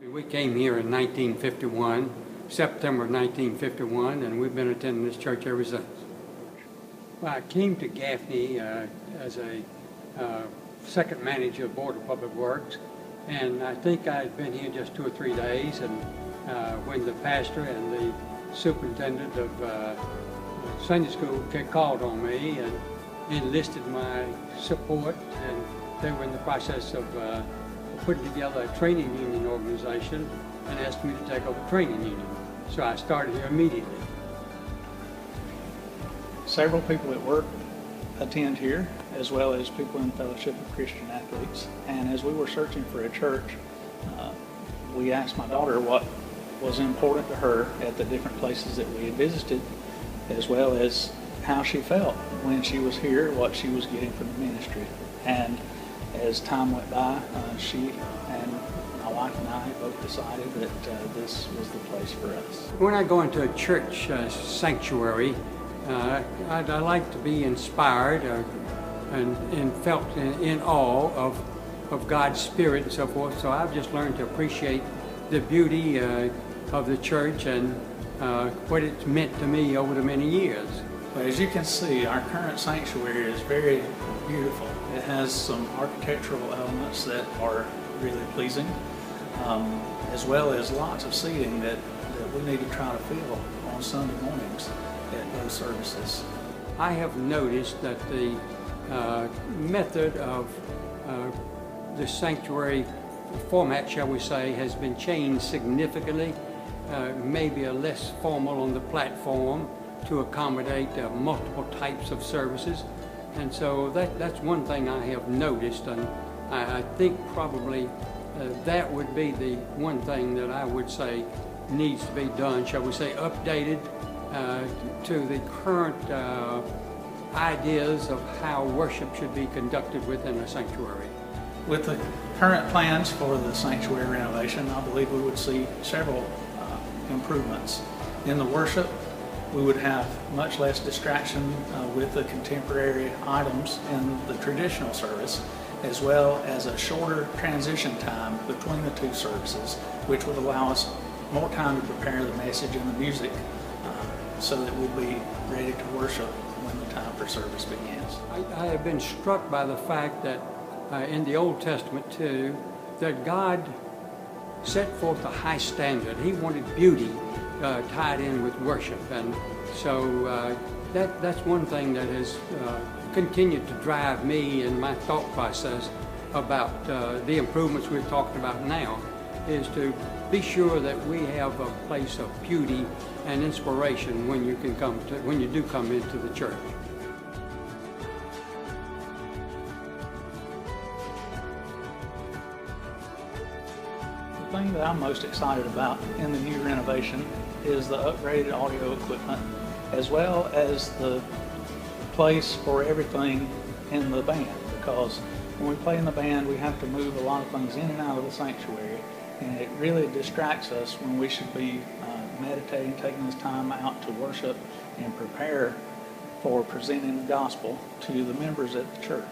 We came here in 1951, September of 1951, and we've been attending this church ever since. Well, I came to Gaffney as a second manager of Board of Public Works, and I think I'd been here just 2 or 3 days, and when the pastor and the superintendent of Sunday school called on me and enlisted my support, and they were in the process of putting together a training union organization and asked me to take over the training union. So I started here immediately. Several people at work attend here, as well as people in Fellowship of Christian Athletes. And as we were searching for a church, we asked my daughter what was important to her at the different places that we had visited, as well as how she felt when she was here, what she was getting from the ministry. And as time went by, she and my wife and I both decided that this was the place for us. When I go into a church sanctuary, I like to be inspired and felt in awe of God's Spirit and so forth. So I've just learned to appreciate the beauty of the church and what it's meant to me over the many years. But as you can see, our current sanctuary is very beautiful. It has some architectural elements that are really pleasing, as well as lots of seating that we need to try to fill on Sunday mornings at those services. I have noticed that the method of the sanctuary format, shall we say, has been changed significantly, maybe a less formal on the platform to accommodate multiple types of services. And so that's one thing I have noticed, and I think probably that would be the one thing that I would say needs to be done, shall we say, updated to the current ideas of how worship should be conducted within a sanctuary. With the current plans for the sanctuary renovation, I believe we would see several improvements. In the worship, we would have much less distraction with the contemporary items in the traditional service, as well as a shorter transition time between the two services, which would allow us more time to prepare the message and the music so that we'll be ready to worship when the time for service begins. I have been struck by the fact that in the Old Testament too, that God set forth a high standard. He wanted beauty tied in with worship, and so that's one thing that has continued to drive me in my thought process about the improvements we're talking about now, is to be sure that we have a place of beauty and inspiration when you do come into the church. The thing that I'm most excited about in the new renovation is the upgraded audio equipment, as well as the place for everything in the band, because when we play in the band we have to move a lot of things in and out of the sanctuary, and it really distracts us when we should be meditating, taking this time out to worship and prepare for presenting the gospel to the members at the church.